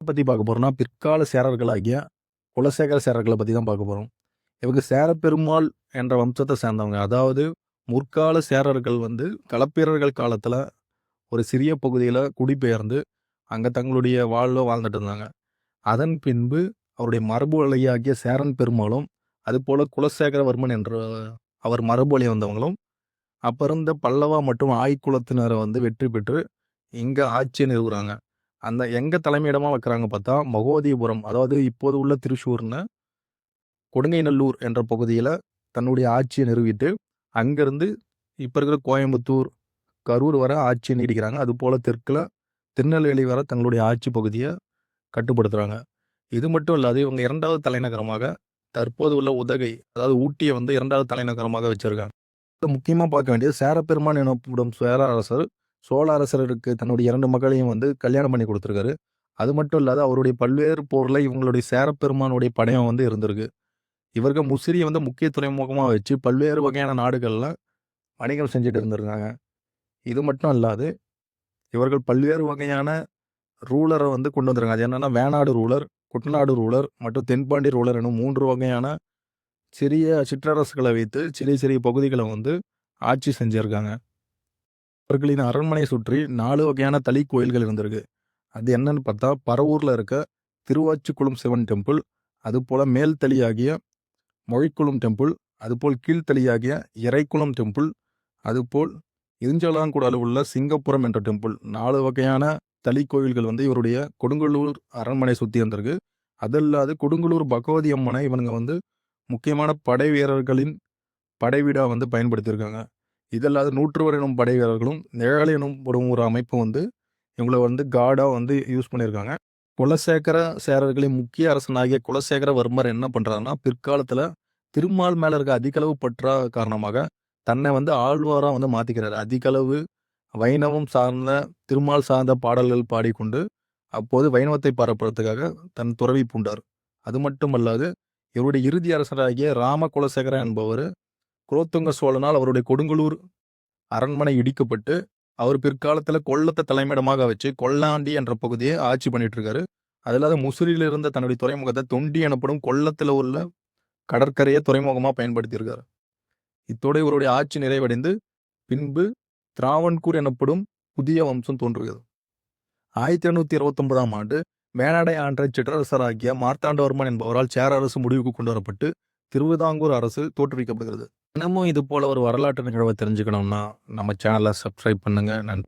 பத்தி பார்க்க போறோம்னா, பிற்கால சேரர்களாகிய குலசேகர சேரர்கள பத்தி தான் பார்க்க போறோம். இவங்க சேரப்பெருமாள் என்ற வம்சத்த சேர்ந்தவங்க. அதாவது முற்கால சேரர்கள் வந்து களப்பிரர்கள் காலத்துல ஒரு சிறிய பகுதியில குடிபெயர்ந்து, அங்க தங்களுடைய வாழ்வ வாழ்ந்துட்டு இருந்தாங்க. அதன் பின்பு அவருடைய மரபு வழியாகிய சேரன் பெருமாளும், அதுபோல குலசேகரவர்மன் என்ற அவர் மரபு வழி வந்தவங்களும், அப்ப இருந்த பல்லவா மற்றும் ஆய்க் குலத்தினர வந்து வெற்றி பெற்று இங்க ஆட்சிய நிறுவுறாங்க. அந்த எங்க தலைமையிடமா வைக்கிறாங்க பார்த்தா, மகோதீபுரம். அதாவது இப்போது உள்ள திருச்சூர்ன்னு கொடுங்கைநல்லூர் என்ற பகுதியில தன்னுடைய ஆட்சிய நிறுவிட்டு, அங்கருந்து இப்ப இருக்கிற கோயம்புத்தூர், கரூர் வர ஆட்சிய நீடிக்கிறாங்க. அதுபோல தெற்குல திருநெல்வேலி வர தங்களுடைய ஆட்சி பகுதிய கட்டுப்படுத்துறாங்க. இது மட்டும் இல்லாது இவங்க 2வது தலைநகரமாக தற்போது உள்ள உதகை, அதாவது ஊட்டிய வந்து 2வது தலைநகரமாக வச்சிருக்காங்க. முக்கியமா பார்க்க வேண்டியது சேரப்பெருமான் எனப்படும் சேர அரசர், சோழ அரசருக்கு தன்னுடைய 2 மகளையும் வந்து கல்யாணம் பண்ணி குடுத்துருக்காரு. அது மட்டும் இல்லாத அவருடைய பல்வேறு போர்ல இவங்களுடைய சேரப்பெருமானுடைய படையும் வந்து இருந்திருக்கு. இவர்கள் முசிறிய வந்து முக்கிய துறைமுகமா வச்சு பல்வேறு வகையான நாடுகள்ல வணிகம் செஞ்சுட்டு இருந்திருக்காங்க. இது மட்டும் அல்லாது இவர்கள் பல்வேறு வகையான ரூலர வந்து கொண்டு வந்திருக்காங்க. அது என்னன்னா வேணாடு ரூலர், குட்டநாடு ரூலர் மற்றும் தென்பாண்டி ரூலர் எனும் 3 வகையான சிறிய சிற்றரசுகள வைத்து சிறிய சிறிய பகுதிகள வந்து ஆட்சி செஞ்சிருக்காங்க. அவர்களின் அரண்மனையை சுற்றி 4 வகையான தளி கோயில்கள் இருந்திருக்கு. அது என்னன்னு பார்த்தா, பரவூர்ல இருக்க திருவாச்சிக்குளம் சிவன் டெம்பிள், அதுபோல மேல்தளியாகிய மொழிக்குளம் டெம்பிள், அதுபோல் கீழ்த்தளியாகிய இறைக்குளம் டெம்பிள், அதுபோல் இரிஞ்சலாங்குடால உள்ள சிங்கப்புரம் என்ற டெம்பிள். 4 வகையான தளி கோயில்கள் வந்து இவருடைய கொடுங்கல்லூர் அரண்மனை சுத்தி இருந்திருக்கு. அதல்லாது கொடுங்கல்லூர் பகவதி அம்மனை இவனுங்க வந்து முக்கியமான படை வீரர்களின் படைவீடா வந்து பயன்படுத்தியிருக்காங்க. இதல்லாது 101 எனும் படை வீரர்களும், நிழல் எனப்படும் ஒரு அமைப்பு வந்து இவங்கள வந்து காடா வந்து யூஸ் பண்ணியிருக்காங்க. குலசேகர சேரர்களின் முக்கிய அரசனாகிய குலசேகரவர்மர் என்ன பண்றாருன்னா, பிற்காலத்துல திருமால் மேல இருக்க அதிக அளவு பற்றா காரணமாக தன்னை வந்து ஆழ்வாரா வந்து மாத்திக்கிறாரு. அதிக அளவு வைணவம் சார்ந்த, திருமால் சார்ந்த பாடல்கள் பாடிக்கொண்டு, அப்போது வைணவத்தை பரப்புறதுக்காக தன் துறவி பூண்டார். அது மட்டுமல்லாது, இவருடைய இறுதி அரசராகிய ராம குலசேகர என்பவர் குலோத்துங்க சோழனால் அவருடைய கொடுங்கல்லூர் அரண்மனை இடிக்கப்பட்டு, அவர் பிற்காலத்துல கொல்லத்த தலைமையிடமாக வச்சு கொல்லாண்டி என்ற பகுதியை ஆட்சி பண்ணிட்டு இருக்காரு. அது இல்லாத முசிறியில இருந்த தன்னுடைய துறைமுகத்தை தொண்டி எனப்படும் கொல்லத்துல உள்ள கடற்கரையை துறைமுகமா பயன்படுத்தியிருக்காரு. இத்தோடு இவருடைய ஆட்சி நிறைவடைந்து பின்பு திராவண்கூர் எனப்படும் புதிய வம்சம் தோன்றுகிறது. 1729ஆம் ஆண்டு வேணாடை ஆண்ட சிற்றரசராகிய மார்த்தாண்டவர்மன் என்பவரால் சேர அரசு முடிவுக்கு கொண்டு வரப்பட்டு திருவிதாங்கூர் அரசு தோற்றுவிக்கப்படுகிறது. தினமும் இது போல ஒரு வரலாற்று நிகழ்வை தெரிஞ்சுக்கணும்னா நம்ம சேனலை சப்ஸ்கிரைப் பண்ணுங்க. நன்றி.